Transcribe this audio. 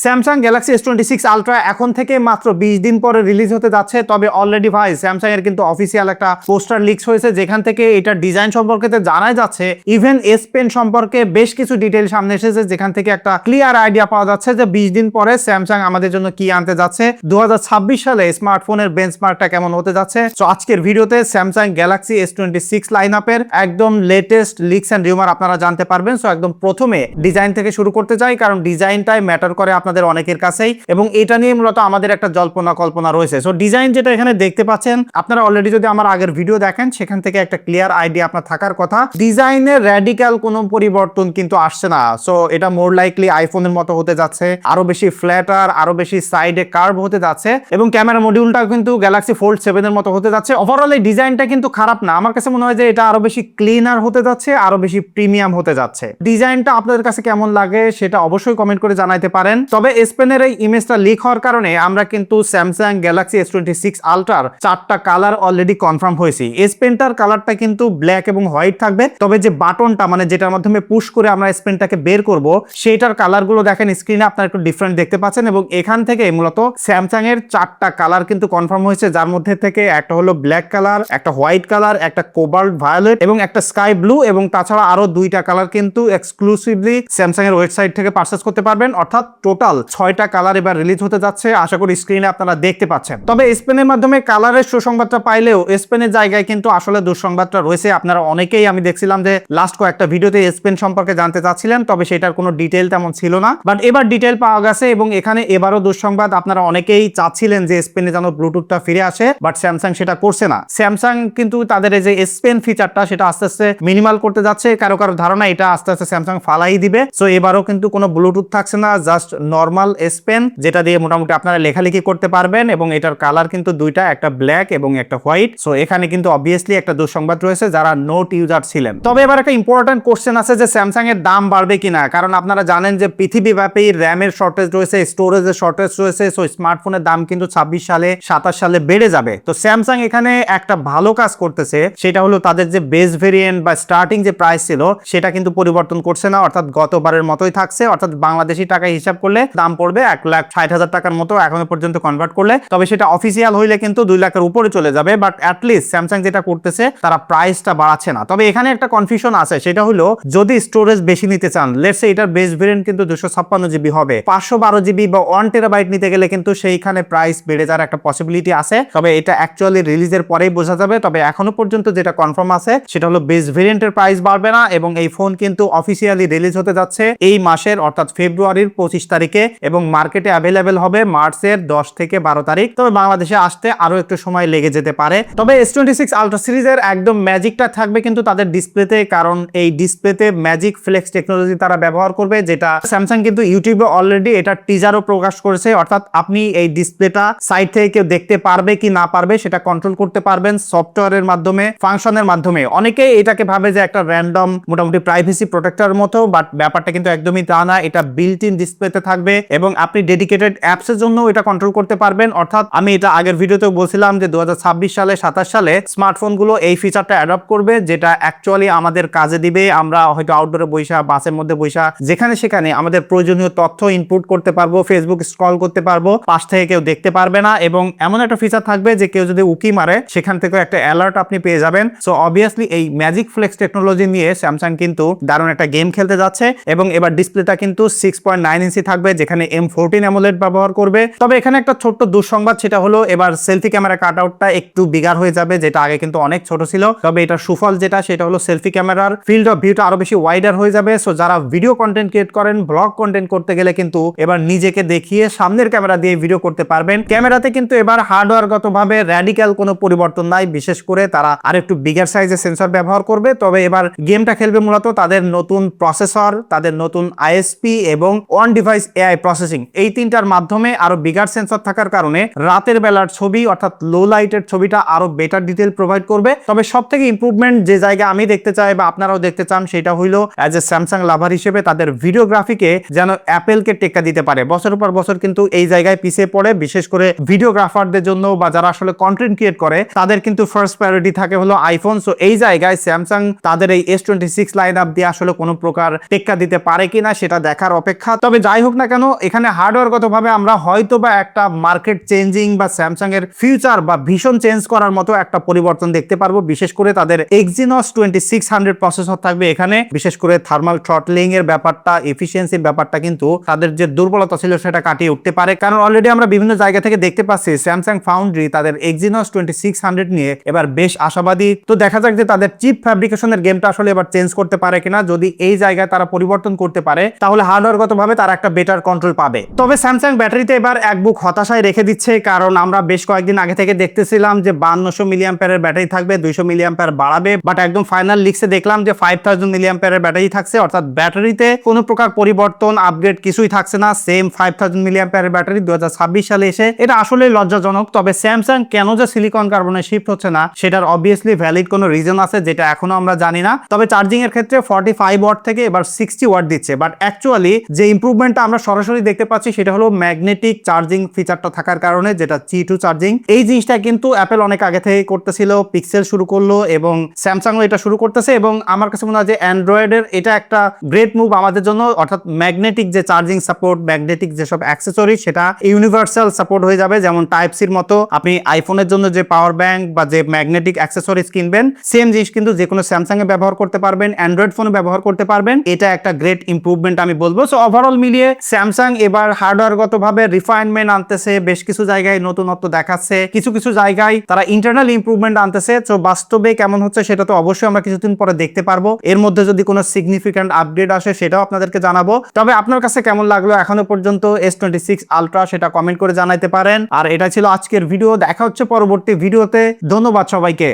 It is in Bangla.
স্যামসাং গ্যালাক্সি S26 আলট্রা এখন থেকে মাত্র 20 দিন পরে রিলিজ হতে যাচ্ছে। তবে অলরেডি ভাই স্যামসাং এর কিন্তু অফিসিয়াল একটা পোস্টার লিকস হয়েছে, যেখান থেকে এটা ডিজাইন সম্পর্কে জানাই যাচ্ছে। ইভেন এস পেন সম্পর্কে বেশ কিছু ডিটেইল সামনে এসেছে, যেখান থেকে একটা ক্লিয়ার আইডিয়া পাওয়া যাচ্ছে যে 20 দিন পরে স্যামসাং আমাদের জন্য কি আনতে যাচ্ছে, 2026 সালে স্মার্টফোনের বেঞ্চমার্কটা কেমন হতে যাচ্ছে। সো আজকের ভিডিওতে স্যামসাং গ্যালাক্সি S26 লাইনআপের একদম লেটেস্ট লিকস এন্ড রিউমার আপনারা জানতে পারবেন। সো একদম প্রথমে ডিজাইন থেকে শুরু করতে চাই, কারণ ডিজাইনটাই ম্যাটার করে আপনাদের অনেকের কাছেই, এবং এটা নিয়ে মূলত আমাদের একটা জল্পনা কল্পনা রয়েছে। সো ডিজাইন যেটা এখানে দেখতে পাচ্ছেন আপনারা অলরেডি, যদি আমার আগের ভিডিও দেখেন সেখান থেকে একটা ক্লিয়ার আইডিয়া আপনার থাকার কথা। ডিজাইনের র্যাডিক্যাল কোনো পরিবর্তন কিন্তু আসছে না। সো এটা মোর লাইকলি আইফোনের মতো হতে যাচ্ছে, আরো বেশি ফ্ল্যাটার, আরো বেশি সাইডে কার্ভ হতে যাচ্ছে, এবং ক্যামেরা মডিউলটা কিন্তু গ্যালাক্সি ফোল্ড 7 এর মতো হতে যাচ্ছে। ওভারঅল এই ডিজাইনটা কিন্তু খারাপ না, আমার কাছে মনে হয় যে এটা আরো বেশি ক্লিনার হতে যাচ্ছে, আরো বেশি প্রিমিয়াম হতে যাচ্ছে। ডিজাইনটা আপনাদের কাছে কেমন লাগে সেটা অবশ্যই কমেন্ট করে জানাইতে পারেন। তবে এস পেনের এই ইমেজটা লিক হওয়ার কারণে আমরা কিন্তু স্যামসাং গ্যালাক্সি S26 আলট্রার 4টা কালার অলরেডি কনফার্ম হয়েছি। এস পেনটার কালারটা কিন্তু ব্ল্যাক এবং হোয়াইট থাকবে, তবে যে বাটনটা মানে যেটার মাধ্যমে পুশ করে আমরা এস পেনটাকে বের করব সেটার কালারগুলো দেখেন স্ক্রিনে আপনারা একটু ডিফারেন্ট দেখতে পাচ্ছেন, এবং এখান থেকে মূলত স্যামসাং এর 4টা কালার কিন্তু কনফার্ম হয়েছে, যার মধ্যে থেকে একটা হলো ব্ল্যাক কালার, একটা হোয়াইট কালার, একটা কোবাল্ট ভায়োলেট এবং একটা স্কাই ব্লু, এবং তাছাড়া আরো 2টা কালার কিন্তু এক্সক্লুসিভলি স্যামসাং এর ওয়েবসাইট থেকে পারচেজ করতে পারবেন। অর্থাৎ টোটাল 6টা কালার এবার রিলিজ হতে যাচ্ছে, আশা করি স্ক্রিনে আপনারা দেখতে পাচ্ছেন। তবে এস পেনের মাধ্যমে কালারের সুসংবাদটা পাইলেও এস পেনের জায়গায় কিন্তু আসলে দুঃসংবাদটা রয়েছে। আপনারা অনেকেই আমি দেখছিলাম যে লাস্ট কয়েকটা ভিডিওতে এস পেন সম্পর্কে জানতে চাচ্ছিলেন, তবে সেটার কোনো ডিটেইল তেমন ছিল না, বাট এবার ডিটেইল পাওয়া গেছে। এবং এখানে এবারও দুঃসংবাদ, আপনারা অনেকেই চাচ্ছিলেন যে এস পেনে যেন ব্লুটুথটা ফিরে আসে, বাট স্যামসাং সেটা করছে না। স্যামসাং কিন্তু তাদের এই যে এস পেন ফিচারটা সেটা আস্তে আস্তে মিনিমাল করতে যাচ্ছে। কারো কারো ধারণা এটা আস্তে আস্তে স্যামসাং ফালাই দিবে। সো এবারও কিন্তু কোনো ব্লুটুথ থাকছে না, জাস্ট নর্মাল এস পেন, যেটা দিয়ে মোটামুটি আপনারা লেখালেখি করতে পারবেন, এবং এটার কালার কিন্তু দুইটা, একটা ব্ল্যাক এবং একটা হোয়াইট। সো এখানে কিন্তু অবভিয়াসলি একটা দুঃসংবাদ রয়েছে যারা নোট ইউজার ছিলেন। তবে এবার একটা ইম্পর্টেন্ট কোশ্চেন আছে যে স্যামসাং এর দাম বাড়বে কিনা, কারণ আপনারা জানেন যে পৃথিবীব্যাপী র্যামের শর্টেজ রয়েছে, স্টোরেজের শর্টেজ রয়েছে। সো স্মার্টফোনের দাম কিন্তু 26 সালে 27 সালে বেড়ে যাবে। তো স্যামসাং এখানে একটা ভালো কাজ করতেছে, সেটা হলো তাদের যে বেস ভেরিয়েন্ট বা স্টার্টিং যে প্রাইস ছিল সেটা কিন্তু পরিবর্তন করছে না, অর্থাৎ গতবারের মতোই থাকছে। অর্থাৎ বাংলাদেশি টাকায় হিসাব করলে দাম পড়বে 1,60,000 টাকার মতো এখনো পর্যন্ত কনভার্ট করলে। তবে সেটা অফিসিয়াল হইলে কিন্তু 2 লাখের উপরে চলে যাবে, বাট অ্যাটলিস্ট স্যামসাং যেটা করতেছে তারা প্রাইসটা বাড়াচ্ছে না। তবে এখানে একটা কনফিউশন আছে, সেটা হলো যদি স্টোরেজ বেশি নিতে চান, লেটস সে এটার বেস ভেরিয়েন্ট কিন্তু 256 জিবি হবে, 512 জিবি বা 1 টেরাবাইট নিতে গেলে কিন্তু সেইখানে প্রাইস বেড়ে যাওয়ার একটা পসিবিলিটি আছে। তবে এটা অ্যাকচুয়ালি রিলিজের পরেই বোঝা যাবে। তবে এখনো পর্যন্ত যেটা কনফার্ম আছে সেটা হলো বেস ভেরিয়েন্টের প্রাইস বাড়বে না, এবং এই ফোন কিন্তু অফিসিয়ালি রিলিজ হতে যাচ্ছে এই মাসের অর্থাৎ ফেব্রুয়ারির 25 তারিখে, এবং মার্কেটে অ্যাভেলেবেল হবে মার্চের 10 থেকে 12 তারিখ। তবে বাংলাদেশে আসতে আরো একটু সময় লেগে যেতে পারে। তবে S26 আলট্রা সিরিজের একদম ম্যাজিকটা থাকবে কিন্তু তাদের ডিসপ্লেতে, কারণ এই ডিসপ্লেতে ম্যাজিক ফ্লেক্স টেকনোলজি তারা ব্যবহার করবে, যেটা স্যামসাং কিন্তু ইউটিউবে অলরেডি এটা টিজারও প্রকাশ করেছে। অর্থাৎ আপনি এই ডিসপ্লেটা সাইড থেকে কেউ দেখতে পারবে কি না পারবে সেটা কন্ট্রোল করতে পারবেন সফটওয়্যারের মাধ্যমে, ফাংশনের মাধ্যমে। অনেকেই এটাকে ভাবে যে একটা র্যান্ডম মোটামুটি প্রাইভেসি প্রোটেক্টর মতো, বাট ব্যাপারটা কিন্তু একদমই তা না। এটা বিল্ট ইন ডিসপ্লেতে থাকবে, এবং আপনি ডেডিকেটেড অ্যাপস এর জন্য এটা কন্ট্রোল করতে পারবেন। অর্থাৎ আমি এটা আগের ভিডিওতেও বলছিলাম যে 2026 সালে 27 সালে স্মার্টফোনগুলো এই ফিচারটা অ্যাডপ্ট করবে, যেটা অ্যাকচুয়ালি আমাদের কাজে দিবে। আমরা হয়তো আউটডোরে বৈশা, বাসের মধ্যে বৈশা, যেখানে সেখানে আমাদের প্রয়োজনীয় তথ্য ইনপুট করতে পারবো, ফেসবুক স্ক্রল করতে পারবো, পাশ থেকে কেউ দেখতে পারবে না। এবং এমন একটা ফিচার থাকবে যে কেউ যদি উকি মারে সেখান থেকে একটা অ্যালার্ট আপনি পেয়ে যাবেন। সো অবভিয়াসলি এই ম্যাজিক ফ্লেক্স টেকনোলজি নিয়ে স্যামসাং কিন্তু দারুণ একটা গেম খেলতে যাচ্ছে, এবং এবার ডিসপ্লেটা কিন্তু 6.9 ইঞ্চি থাকবে, যেখানে M14 অ্যামোলেড ব্যবহার করবে। তবে এখানে একটা ছোট্ট দুঃসংবাদ, সেটা হলো এবার সেলফি ক্যামেরা কাট আউটটা একটু বিগার হয়ে যাবে, যেটা আগে কিন্তু অনেক ছোট ছিল। তবে এটার সুফল যেটা সেটা হলো সেলফি ক্যামেরার ফিল্ড অফ ভিউটা আরো বেশি ওয়াইডার হয়ে যাবে। সো যারা ভিডিও কন্টেন্ট ক্রিয়েট করেন, ব্লগ কন্টেন্ট করতে গেলে কিন্তু এবার নিজেকে দেখিয়ে সামনের ক্যামেরা দিয়ে ভিডিও করতে পারবেন। ক্যামেরাতে কিন্তু এবার হার্ডওয়্যারগতভাবে র্যাডিক্যাল কোনো পরিবর্তন নাই, বিশেষ করে তারা আরেকটু বিগার সাইজের সেন্সর ব্যবহার করবে। তবে এবার গেমটা খেলবে মূলত তাদের নতুন প্রসেসর, তাদের নতুন আইএসপি এবং অন ডিভাইস এআই প্রসেসিং, এই তিনটার মাধ্যমে আরো বিগার সেন্সর থাকার কারণে রাতের বেলার ছবি অর্থাৎ লো লাইটের ছবিটা আরো বেটার ডিটেল প্রোভাইড করবে। তবে সব থেকে ইম্প্রুভমেন্ট যে জায়গা আমি দেখতে চাই বা আপনারাও দেখতে চান, সেটা হইলো অ্যাজ এ স্যামসাং লাভার হিসেবে তাদের ভিডিওগ্রাফিকে যেন অ্যাপেলকে টেক্কা দিতে পারে। বছরের পর বছর কিন্তু এই জায়গায় পিছিয়ে পড়ে, বিশেষ করে ভিডিওগ্রাফারদের জন্য বা যারা আসলে কন্টেন্ট ক্রিয়েট করে তাদের কিন্তু ফার্স্ট প্রায়োরিটি থাকে হলো আইফোন। সো এই জায়গায় স্যামসাং তাদের এই S26 লাইন আপ দিয়ে আসলে কোনো প্রকার টেক্কা দিতে পারে কিনা সেটা দেখার অপেক্ষা। তবে যাই হোক না কেন, এখানে হার্ডওয়্যারগতভাবে আমরা হয়তো বা একটা মার্কেট চেঞ্জিং বা স্যামসাং এর ফিউচার বা ভীষণ চেঞ্জ করার মতো একটা পরিবর্তন দেখতে পারবো। বিশেষ করে তাদের Exynos 2600 প্রসেসর থাকবে এখানে। বিশেষ করে থার্মাল থ্রটলিং এর ব্যাপারটা, এফিসিয়েন্সির ব্যাপারটা কিন্তু তাদের যে দুর্বলতা ছিল সেটা কাটিয়ে উঠতে পারে। কারণ অলরেডি আমরা বিভিন্ন জায়গা থেকে দেখতে পাচ্ছি স্যামসাং ফাউন্ড্রি তাদের Exynos 2600 নিয়ে এবার বেশ আশাবাদী। তো দেখা যাক যে তাদের চিপ ফ্যাব্রিকেশনের গেমটা আসলে এবার চেঞ্জ করতে পারে কিনা। যদি এই জায়গায় তারা পরিবর্তন করতে পারে তাহলে হার্ডওয়্যারগতভাবে তারা একটা বেটার কন্ট্রোল পাবে। তবে স্যামসাং ব্যাটারিতে এবার এক বুক হতাশায় রেখে দিচ্ছে, কারণ আমরা বেশ কয়েকদিন আগে থেকে দেখতেছিলাম যে 5200 মিলিঅ্যাম্পিয়ারের ব্যাটারি থাকবে, 200 মিলিঅ্যাম্পিয়ার বাড়াবে, বাট একদম ফাইনাল লিক্সে দেখলাম যে 5000 মিলিঅ্যাম্পিয়ারের ব্যাটারি থাকছে। অর্থাৎ ব্যাটারিতে কোনো প্রকার পরিবর্তন আপগ্রেড কিছুই থাকছে না, সেম 5000 মিলিঅ্যাম্পিয়ারের ব্যাটারি 2026 সালে এসে। এটা আসলে লজ্জাজনক। তবে স্যামসাং কেন যে সিলিকন কার্বনে শিফট হচ্ছে না সেটার অবভিয়াসলি ভ্যালিড কোনো রিজন আছে যেটা এখনো আমরা জানি না। তবে চার্জিং এর ক্ষেত্রে 45 ওয়াট থেকে এবার 60 ওয়াট দিচ্ছে, বাট অ্যাকচুয়ালি যে ইমপ্রুভমেন্টটা আমরা সরাসরি দেখতে পাচ্ছি সেটা হলো ম্যাগনেটিক চার্জিং ফিচারটা থাকার কারণে, যেটা Qi2 চার্জিং। এই জিনিসটা কিন্তু অ্যাপেল অনেক আগে থেকে করতেছিল, পিক্সেল শুরু করলো এবং স্যামসাংও এটা শুরু করতেছে। এবং আমার কাছে মনে হয় যে অ্যান্ড্রয়েডের এটা একটা গ্রেট মুভ আমাদের জন্য। অর্থাৎ ম্যাগনেটিক যে চার্জিং সাপোর্ট, ম্যাগনেটিক যেসব অ্যাক্সেসরি সেটা ইউনিভার্সাল সাপোর্ট হয়ে যাবে। যেমন টাইপ সির মতো আপনি আইফোনের জন্য যে পাওয়ার ব্যাংক বা যে ম্যাগনেটিক অ্যাক্সেসরিজ কিনবেন, সেম জিনিস কিন্তু যে কোনো স্যামসাং এ ব্যবহার করতে পারবেন, অ্যান্ড্রয়েড ফোনে ব্যবহার করতে পারবেন। এটা একটা গ্রেট ইমপ্রুভমেন্ট আমি বলবো। সো ওভারঅল মিলিয়ে স্যামসাং এবার হার্ডওয়্যারগতভাবে রিফাইনমেন্ট আনতেছে, বেশ কিছু জায়গায় নতুনত্ব দেখাচ্ছে, কিছু কিছু জায়গায় তারা ইন্টারনাল ইমপ্রুভমেন্ট আনতেছে। তো বাস্তবে কেমন হচ্ছে সেটা তো অবশ্যই আমরা কিছুদিন পরে দেখতে পারবো। এর মধ্যে যদি কোনো সিগনিফিক্যান্ট আপডেট আসে সেটাও আপনাদেরকে জানাবো। তবে আপনার কাছে কেমন লাগলো এখনো পর্যন্ত S26 আলট্রা সেটা কমেন্ট করে জানাইতে পারেন। আর এটা ছিল আজকের ভিডিও, দেখা হচ্ছে পরবর্তী ভিডিওতে। ধন্যবাদ সবাইকে।